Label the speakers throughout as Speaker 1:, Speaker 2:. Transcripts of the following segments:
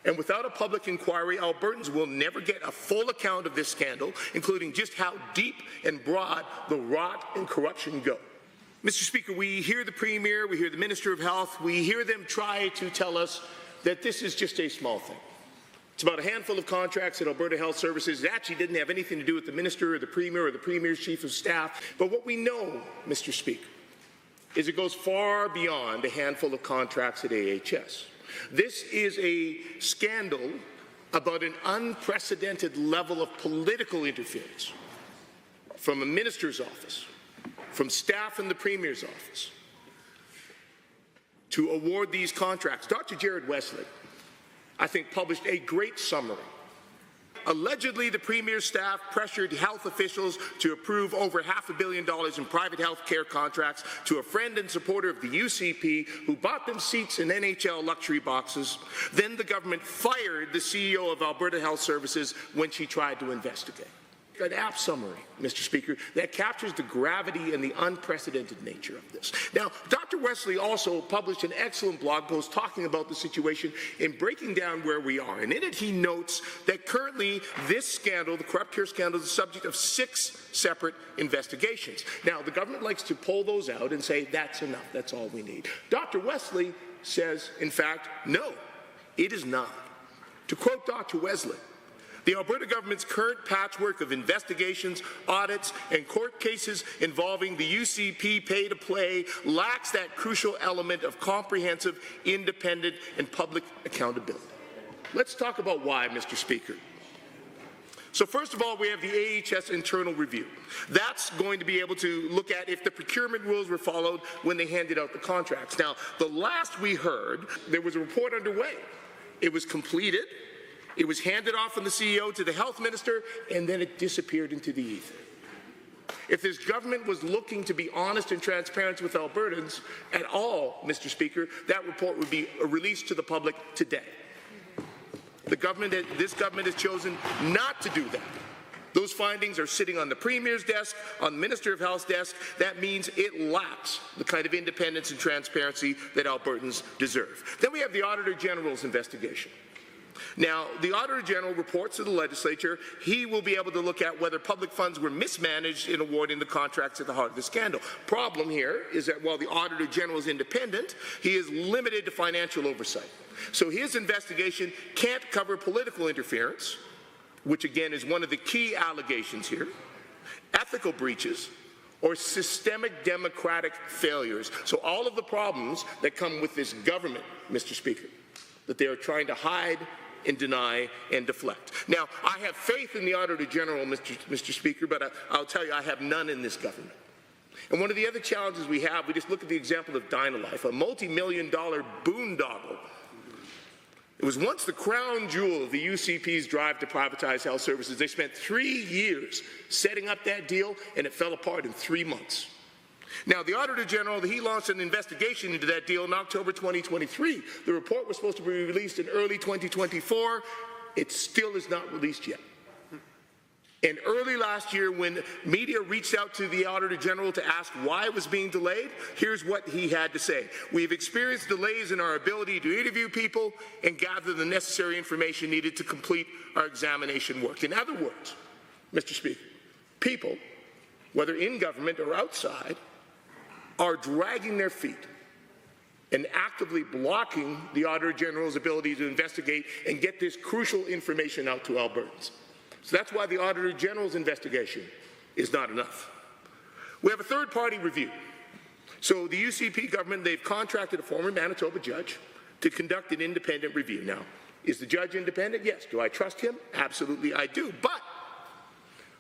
Speaker 1: And without a public inquiry, Albertans will never get a full account of this scandal, including just how deep and broad the rot and corruption go. Mr. Speaker, we hear the Premier, we hear the Minister of Health, we hear them try to tell us that this is just a small thing. It's about a handful of contracts at Alberta Health Services. It actually didn't have anything to do with the Minister or the Premier or the Premier's Chief of Staff. But what we know, Mr. Speaker, is it goes far beyond a handful of contracts at AHS. This is a scandal about an unprecedented level of political interference from a minister's office, from staff in the Premier's office, to award these contracts. Dr. Jared Wesley, I think, published a great summary. Allegedly, the Premier's staff pressured health officials to approve over $500 million in private health care contracts to a friend and supporter of the UCP who bought them seats in NHL luxury boxes. Then the government fired the CEO of Alberta Health Services when she tried to investigate. An apt summary, Mr. Speaker, that captures the gravity and the unprecedented nature of this. Now, Dr. Wesley also published an excellent blog post talking about the situation and breaking down where we are. And in it, he notes that currently this scandal, the corrupt care scandal, is the subject of 6 separate investigations. Now, the government likes to pull those out and say, that's enough, that's all we need. Dr. Wesley says, in fact, no, it is not. To quote Dr. Wesley, the Alberta government's current patchwork of investigations, audits, and court cases involving the UCP pay-to-play lacks that crucial element of comprehensive, independent, and public accountability. Let's talk about why, Mr. Speaker. So first of all, we have the AHS internal review. That's going to be able to look at if the procurement rules were followed when they handed out the contracts. Now, the last we heard, there was a report underway. It was completed. It was handed off from the CEO to the health minister, and then it disappeared into the ether. If this government was looking to be honest and transparent with Albertans at all, Mr. Speaker, that report would be released to the public today. This government has chosen not to do that. Those findings are sitting on the Premier's desk, on the Minister of Health's desk. That means it lacks the kind of independence and transparency that Albertans deserve. Then we have the Auditor General's investigation. Now, the Auditor General reports to the legislature he will be able to look at whether public funds were mismanaged in awarding the contracts at the heart of the scandal. Problem here is that while the Auditor General is independent, he is limited to financial oversight. So his investigation can't cover political interference, which again is one of the key allegations here, ethical breaches, or systemic democratic failures. So all of the problems that come with this government, Mr. Speaker, that they are trying to hide and deny and deflect. Now, I have faith in the Auditor General, Mr. Speaker, but I'll tell you, I have none in this government. And one of the other challenges we have, we just look at the example of Dynalife, a multi-million-dollar boondoggle. It was once the crown jewel of the UCP's drive to privatize health services. They spent 3 years setting up that deal, and it fell apart in 3 months. Now, the Auditor General, he launched an investigation into that deal in October 2023. The report was supposed to be released in early 2024. It still is not released yet. And early last year, when media reached out to the Auditor General to ask why it was being delayed, here's what he had to say. We've experienced delays in our ability to interview people and gather the necessary information needed to complete our examination work. In other words, Mr. Speaker, people, whether in government or outside, are dragging their feet and actively blocking the Auditor General's ability to investigate and get this crucial information out to Albertans. So that's why the Auditor General's investigation is not enough. We have a third-party review. So the UCP government, they've contracted a former Manitoba judge to conduct an independent review. Now, is the judge independent? Yes. Do I trust him? Absolutely I do. But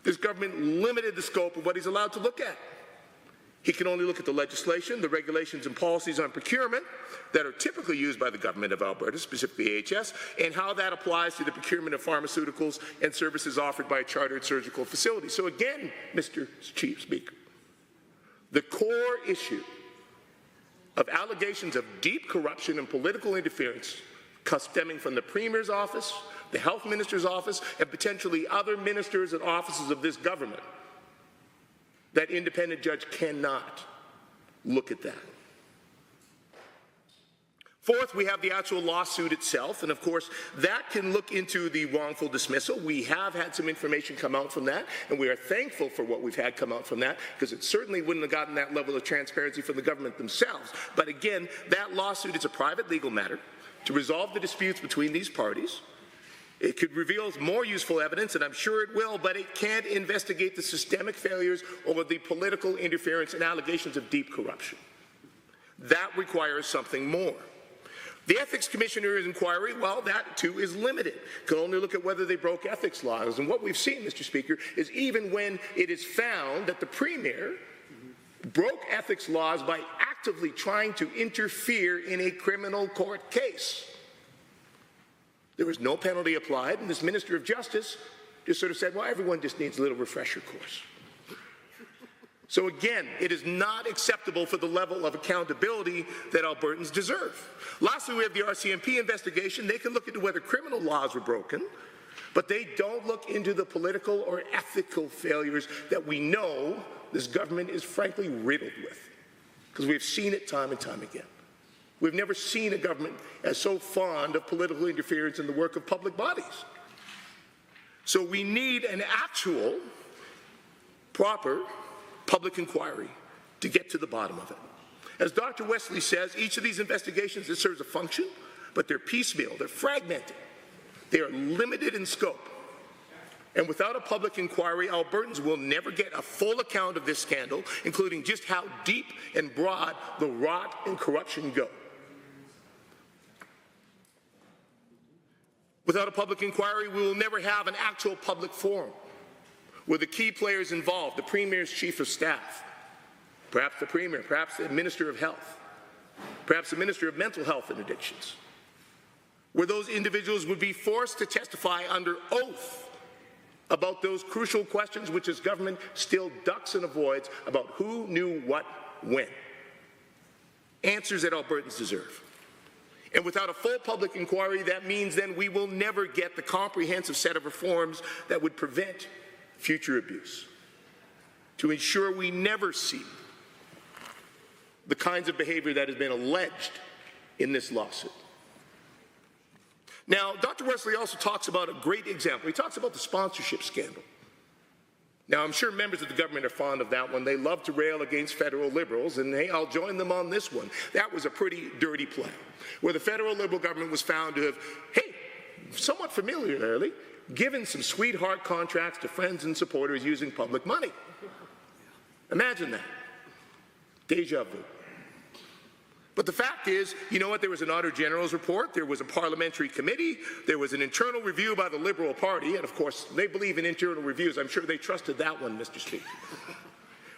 Speaker 1: this government limited the scope of what he's allowed to look at. He can only look at the legislation, the regulations and policies on procurement that are typically used by the government of Alberta, specifically AHS, and how that applies to the procurement of pharmaceuticals and services offered by chartered surgical facilities. So again, Mr. Chief Speaker, the core issue of allegations of deep corruption and political interference stemming from the Premier's office, the Health Minister's office, and potentially other ministers and offices of this government, that independent judge cannot look at that. Fourth, we have the actual lawsuit itself, and of course, that can look into the wrongful dismissal. We have had some information come out from that, and we are thankful for what we've had come out from that, because it certainly wouldn't have gotten that level of transparency from the government themselves. But again, that lawsuit is a private legal matter to resolve the disputes between these parties. It could reveal more useful evidence, and I'm sure it will, but it can't investigate the systemic failures or the political interference and allegations of deep corruption. That requires something more. The Ethics Commissioner's inquiry, well, that too is limited. Can only look at whether they broke ethics laws. And what we've seen, Mr. Speaker, is even when it is found that the Premier broke ethics laws by actively trying to interfere in a criminal court case, there was no penalty applied, and this Minister of Justice just sort of said, well, everyone just needs a little refresher course. So again, it is not acceptable for the level of accountability that Albertans deserve. Lastly, we have the RCMP investigation. They can look into whether criminal laws were broken, but they don't look into the political or ethical failures that we know this government is frankly riddled with, because we've seen it time and time again. We've never seen a government as so fond of political interference in the work of public bodies. So we need an actual, proper public inquiry to get to the bottom of it. As Dr. Wesley says, each of these investigations, it serves a function, but they're piecemeal, they're fragmented, they are limited in scope. And without a public inquiry, Albertans will never get a full account of this scandal, including just how deep and broad the rot and corruption go. Without a public inquiry, we will never have an actual public forum where the key players involved, the Premier's Chief of Staff, perhaps the Premier, perhaps the Minister of Health, perhaps the Minister of Mental Health and Addictions, where those individuals would be forced to testify under oath about those crucial questions which this government still ducks and avoids about who knew what when. Answers that Albertans deserve. And without a full public inquiry, that means then we will never get the comprehensive set of reforms that would prevent future abuse, to ensure we never see the kinds of behavior that has been alleged in this lawsuit. Now, Dr. Wesley also talks about a great example. He talks about the sponsorship scandal. Now, I'm sure members of the government are fond of that one. They love to rail against federal Liberals, and hey, I'll join them on this one. That was a pretty dirty play, where the federal Liberal government was found to have, hey, somewhat familiarly, given some sweetheart contracts to friends and supporters using public money. Imagine that. Deja vu. But the fact is, you know what, there was an Auditor General's report, there was a parliamentary committee, there was an internal review by the Liberal Party, and of course, they believe in internal reviews. I'm sure they trusted that one, Mr. Speaker.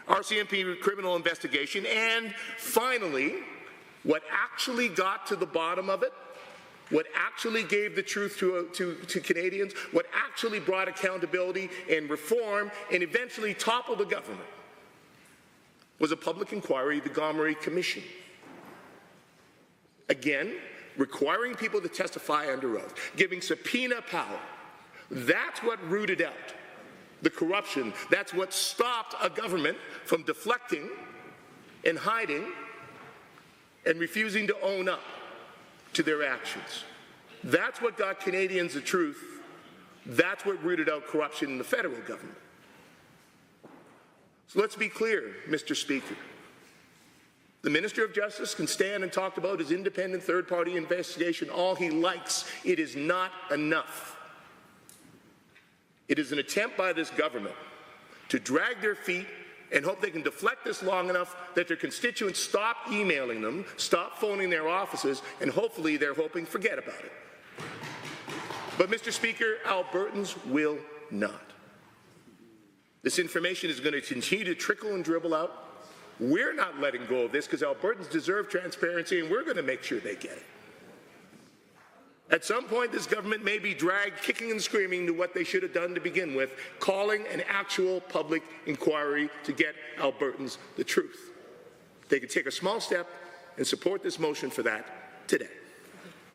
Speaker 1: RCMP criminal investigation, and finally, what actually got to the bottom of it, what actually gave the truth to Canadians, what actually brought accountability and reform and eventually toppled the government, was a public inquiry, the Gomery Commission. Again, requiring people to testify under oath, giving subpoena power. That's what rooted out the corruption. That's what stopped a government from deflecting and hiding and refusing to own up to their actions. That's what got Canadians the truth. That's what rooted out corruption in the federal government. So let's be clear, Mr. Speaker. The Minister of Justice can stand and talk about his independent third-party investigation all he likes. It is not enough. It is an attempt by this government to drag their feet and hope they can deflect this long enough that their constituents stop emailing them, stop phoning their offices, and hopefully they're hoping forget about it. But, Mr. Speaker, Albertans will not. This information is going to continue to trickle and dribble out. We're not letting go of this because Albertans deserve transparency, and we're going to make sure they get it. At some point, this government may be dragged kicking and screaming to what they should have done to begin with, calling an actual public inquiry to get Albertans the truth. They could take a small step and support this motion for that today.